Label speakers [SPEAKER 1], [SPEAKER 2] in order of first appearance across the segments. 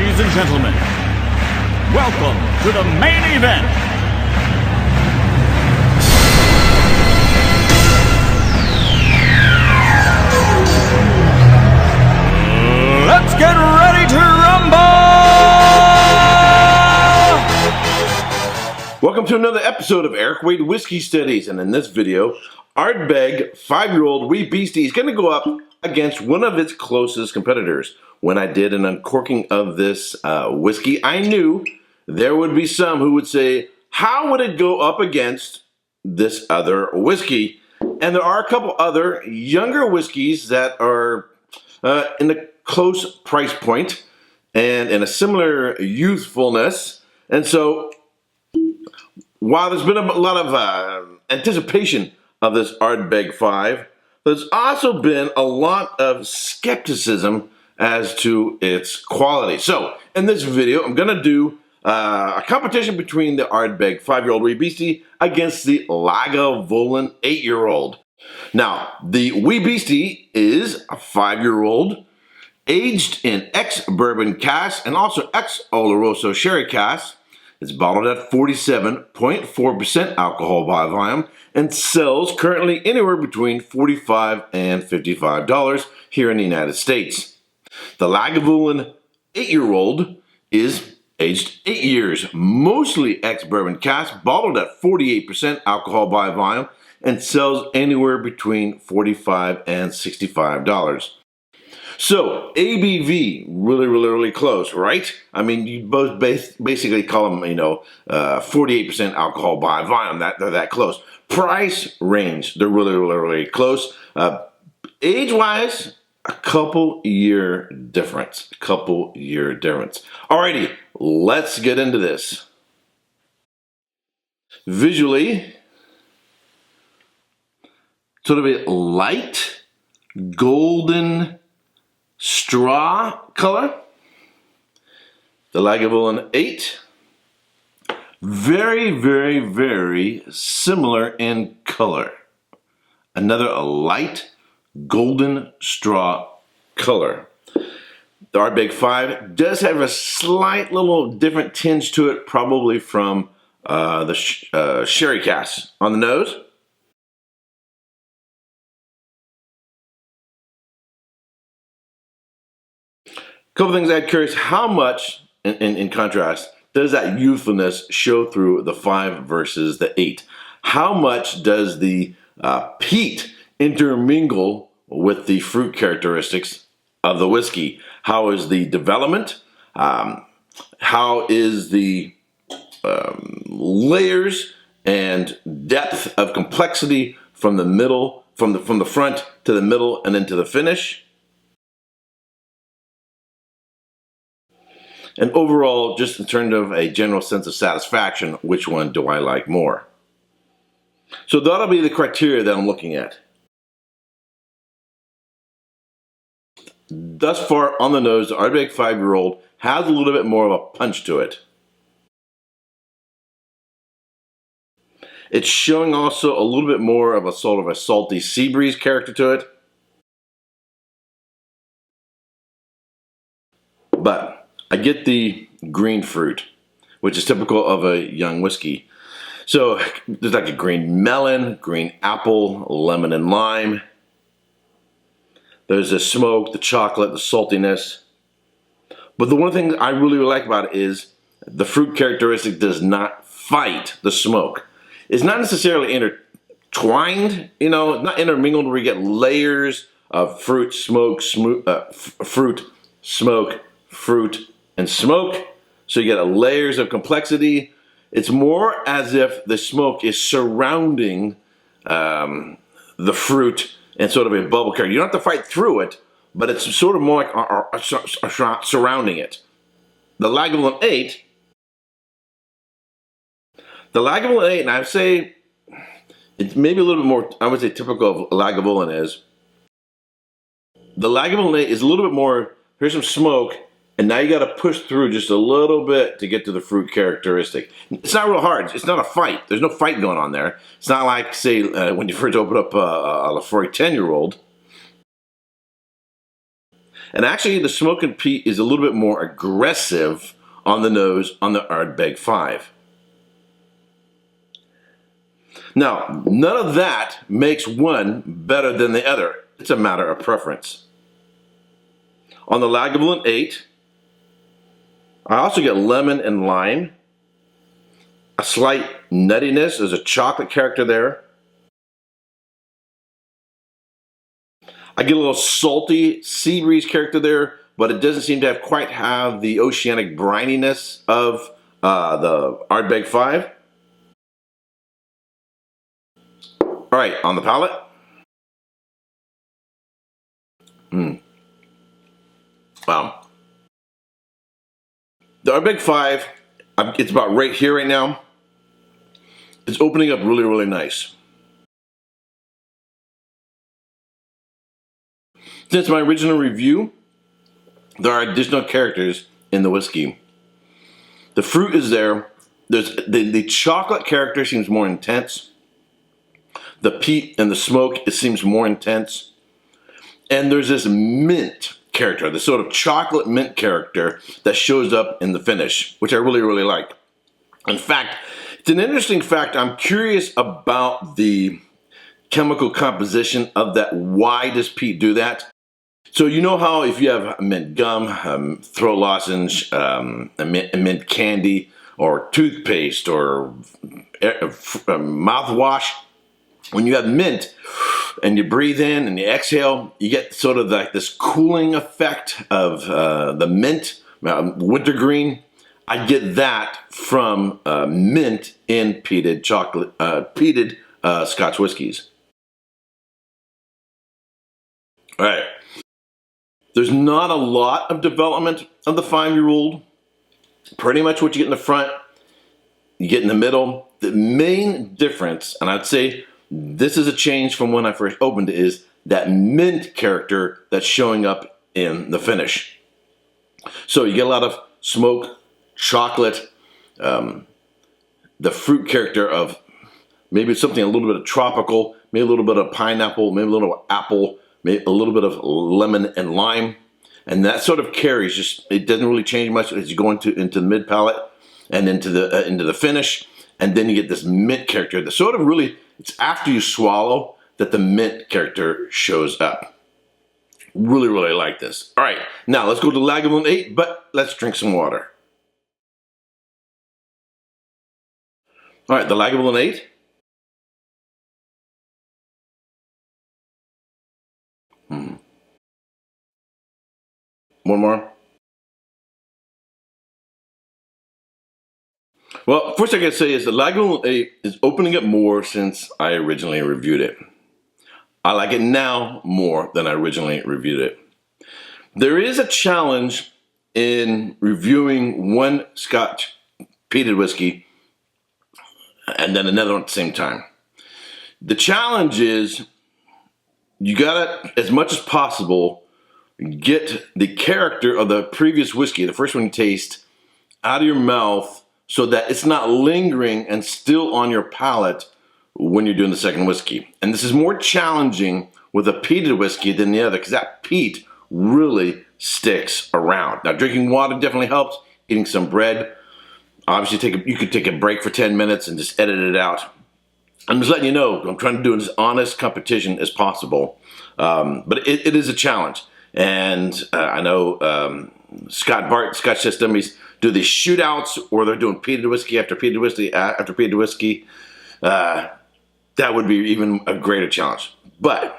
[SPEAKER 1] Ladies and gentlemen, welcome to the main event. Let's get ready to rumble!
[SPEAKER 2] Welcome to another episode of Erik Wait Whiskey Studies, and in this video, Ardbeg 5-year-old Wee Beastie is going to go up against one of its closest competitors. When I did an uncorking of this whiskey, I knew there would be some who would say, how would it go up against this other whiskey? And there are a couple other younger whiskeys that are in a close price point and in a similar youthfulness. And so, while there's been a lot of anticipation of this Ardbeg 5, there's also been a lot of skepticism as to its quality. So, in this video, I'm going to do a competition between the Ardbeg 5-year-old Wee Beastie against the Lagavulin 8-year-old. Now, the Wee Beastie is a 5-year-old, aged in ex-bourbon cask and also ex-Oloroso sherry cask. It's bottled at 47.4% alcohol by volume and sells currently anywhere between $45 and $55 here in the United States. The Lagavulin 8-year-old is aged 8 years, mostly ex-bourbon cask, bottled at 48% alcohol by volume and sells anywhere between $45 and $65. So, ABV, really close, right? I mean, you both basically call them, 48% alcohol by volume. They're that close. Price range, they're really close. Age-wise, a couple year difference. Alrighty, let's get into this. Visually, sort of a light golden straw color. The Lagavulin 8. Very similar in color. Another light golden straw color. The Ardbeg 5 does have a slight little different tinge to it, probably from the sherry cask on the nose. Couple things I'm curious, how much, in contrast, does that youthfulness show through the 5 versus the 8? How much does the peat intermingle with the fruit characteristics of the whiskey? How is the development? How is the layers and depth of complexity from the middle, from the front to the middle and into the finish? And overall, just in terms of a general sense of satisfaction, which one do I like more? So that'll be the criteria that I'm looking at. Thus far on the nose, the Ardbeg 5-year-old has a little bit more of a punch to it. It's showing also a little bit more of a sort of a salty sea breeze character to it. But I get the green fruit, which is typical of a young whiskey. So there's like a green melon, green apple, lemon and lime. There's the smoke, the chocolate, the saltiness. But the one thing I really like about it is the fruit characteristic does not fight the smoke. It's not necessarily intertwined, not intermingled where you get layers of fruit, smoke, fruit, smoke, fruit, and smoke. So you get layers of complexity. It's more as if the smoke is surrounding the fruit and sort of a bubble character. You don't have to fight through it, but it's sort of more like surrounding it. The Lagavulin 8, and I would say it's maybe a little bit more, I would say typical of Lagavulin is, the Lagavulin 8 is a little bit more, here's some smoke, and now you got to push through just a little bit to get to the fruit characteristic. It's not real hard. It's not a fight. There's no fight going on there. It's not like, say, when you first open up a Lafroy 10-year-old. And actually, the smoke and peat is a little bit more aggressive on the nose on the Ardbeg 5. Now, none of that makes one better than the other. It's a matter of preference. On the Lagavulin 8, I also get lemon and lime, a slight nuttiness. There's a chocolate character there. I get a little salty sea breeze character there, but it doesn't seem to quite have the oceanic brininess of the Ardbeg 5. All right, on the palate. Wow. The Ardbeg 5, it's about right here right now. It's opening up really, really nice. Since my original review, there are additional characters in the whiskey. The fruit is there. There's the chocolate character seems more intense. The peat and the smoke, it seems more intense. And there's this mint character, the sort of chocolate mint character that shows up in the finish, which I really, really like. In fact, it's an interesting fact. I'm curious about the chemical composition of that. Why does peat do that? So you know how if you have mint gum, throat lozenge, a mint candy, or toothpaste, or mouthwash, when you have mint and you breathe in and you exhale, you get sort of like this cooling effect of the mint, wintergreen. I get that from mint in peated Scotch whiskies. All right. There's not a lot of development of the 5-year-old. Pretty much what you get in the front, you get in the middle. The main difference, and I'd say this is a change from when I first opened it, is that mint character that's showing up in the finish. So you get a lot of smoke, chocolate, the fruit character of maybe something a little bit of tropical, maybe a little bit of pineapple, maybe a little apple, maybe a little bit of lemon and lime. And that sort of carries, just it doesn't really change much as you go into the mid palate and into the finish. And then you get this mint character that sort of really, it's after you swallow that the mint character shows up. Really, really like this. All right, now let's go to Lagavulin 8, but let's drink some water. All right, the Lagavulin 8. One more. Well, first I gotta say is the Lagavulin 8 is opening up more since I originally reviewed it. I like it now more than I originally reviewed it. There is a challenge in reviewing one Scotch peated whiskey and then another one at the same time. The challenge is you gotta, as much as possible, get the character of the previous whiskey, the first one you taste, out of your mouth so that it's not lingering and still on your palate when you're doing the second whiskey. And this is more challenging with a peated whiskey than the other because that peat really sticks around. Now, drinking water definitely helps. Eating some bread. Obviously, you could take a break for 10 minutes and just edit it out. I'm just letting you know, I'm trying to do as honest competition as possible. But it is a challenge. And I know Scott Bart, Scotch System, he's do these shootouts where they're doing peated whiskey after peated whiskey after peated whiskey. That would be even a greater challenge. But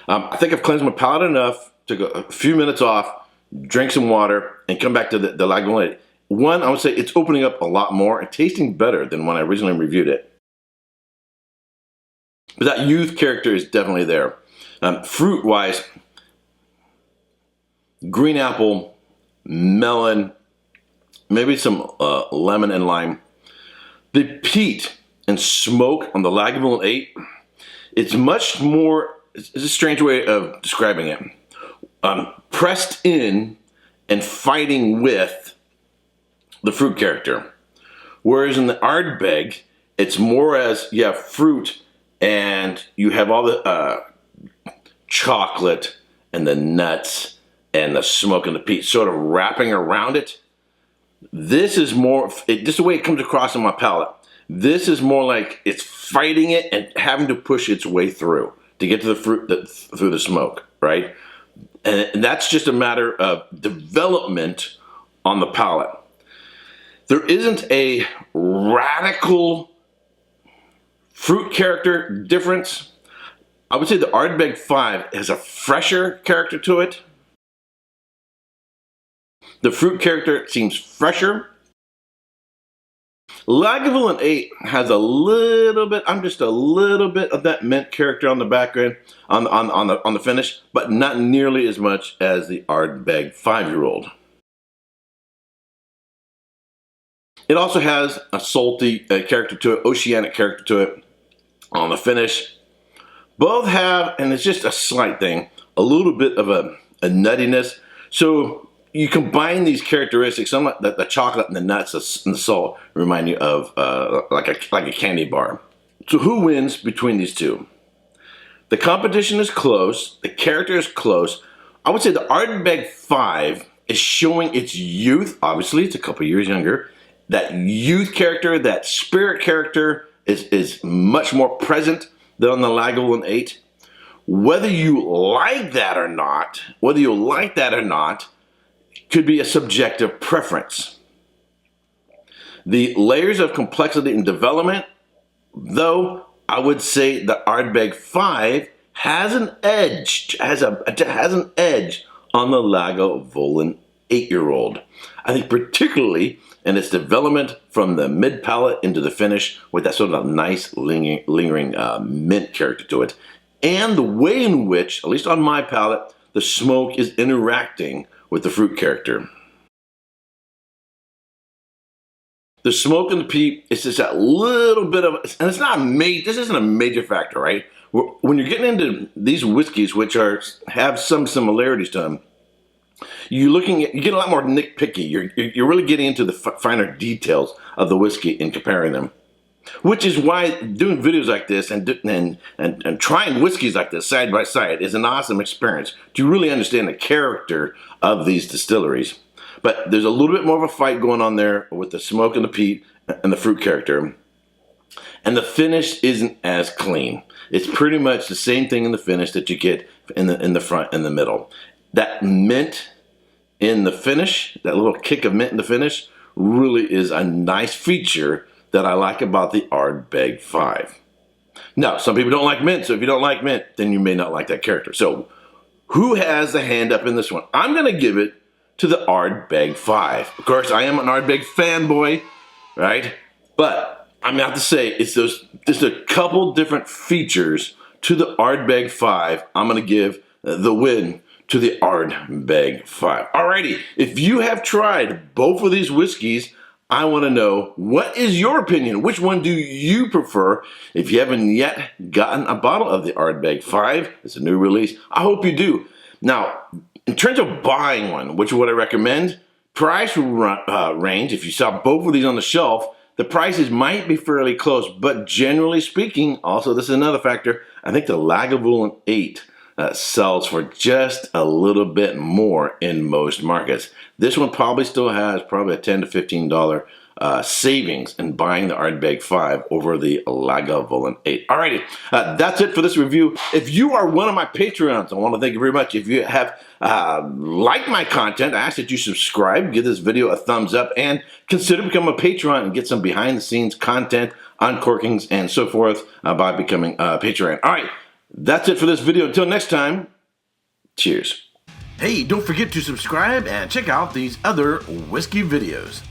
[SPEAKER 2] I think I've cleansed my palate enough, took a few minutes off, drink some water, and come back to the Lagavulin. One, I would say it's opening up a lot more and tasting better than when I originally reviewed it. But that youth character is definitely there. Fruit-wise, green apple, melon, maybe some lemon and lime. The peat and smoke on the Lagavulin 8, it's much more, it's a strange way of describing it. Pressed in and fighting with the fruit character. Whereas in the Ardbeg, it's more as you have fruit and you have all the chocolate and the nuts and the smoke and the peat sort of wrapping around it. This is more, just the way it comes across on my palate. This is more like it's fighting it and having to push its way through to get to the fruit through the smoke, right? And that's just a matter of development on the palate. There isn't a radical fruit character difference. I would say the Ardbeg 5 has a fresher character to it. The fruit character seems fresher. Lagavulin 8 has a little bit, just a little bit of that mint character on the background, on the finish, but not nearly as much as the Ardbeg 5-year-old. It also has a salty character to it, oceanic character to it on the finish. Both have, and it's just a slight thing, a little bit of a nuttiness. So you combine these characteristics, some of the chocolate and the nuts and the salt remind you of like a candy bar. So who wins between these two? The competition is close. The character is close. I would say the Ardbeg 5 is showing its youth. Obviously, it's a couple years younger. That youth character, that spirit character is much more present than on the Lagavulin 8. Whether you like that or not, could be a subjective preference. The layers of complexity and development, though, I would say the Ardbeg 5 has an edge, has an edge on the Lagavulin 8-year-old. I think particularly in its development from the mid palate into the finish with that sort of nice lingering mint character to it, and the way in which, at least on my palate, the smoke is interacting with the fruit character. The smoke and the peat, it's just that little bit of, and it's not this isn't a major factor, right? When you're getting into these whiskeys, which have some similarities to them, you get a lot more nitpicky. You're really getting into the finer details of the whiskey in comparing them, which is why doing videos like this and trying whiskeys like this side by side is an awesome experience to really understand the character of these distilleries. But there's a little bit more of a fight going on there with the smoke and the peat and the fruit character, and the finish isn't as clean. It's pretty much the same thing in the finish that you get in the front and the middle. That mint in the finish, that little kick of mint in the finish, really is a nice feature that I like about the Ardbeg 5. Now, some people don't like mint, so if you don't like mint, then you may not like that character. So, who has the hand up in this one? I'm going to give it to the Ardbeg 5. Of course, I am an Ardbeg fanboy, right? But I'm going to have to say, it's just a couple different features to the Ardbeg 5. I'm going to give the win to the Ardbeg 5. Alrighty, if you have tried both of these whiskeys, I want to know, what is your opinion? Which one do you prefer? If you haven't yet gotten a bottle of the Ardbeg 5, it's a new release, I hope you do. Now, in terms of buying one, which is what I recommend, price range, if you saw both of these on the shelf, the prices might be fairly close, but generally speaking, also this is another factor, I think the Lagavulin 8 sells for just a little bit more in most markets. This one probably still has a $10 to $15 savings in buying the Ardbeg 5 over the Lagavulin 8. Alrighty, that's it for this review. If you are one of my Patreons, I want to thank you very much. If you have liked my content, I ask that you subscribe, give this video a thumbs up, and consider becoming a Patreon and get some behind-the-scenes content, uncorkings, and so forth by becoming a Patreon. Alright, that's it for this video. Until next time, cheers. Hey, don't forget to subscribe and check out these other whiskey videos.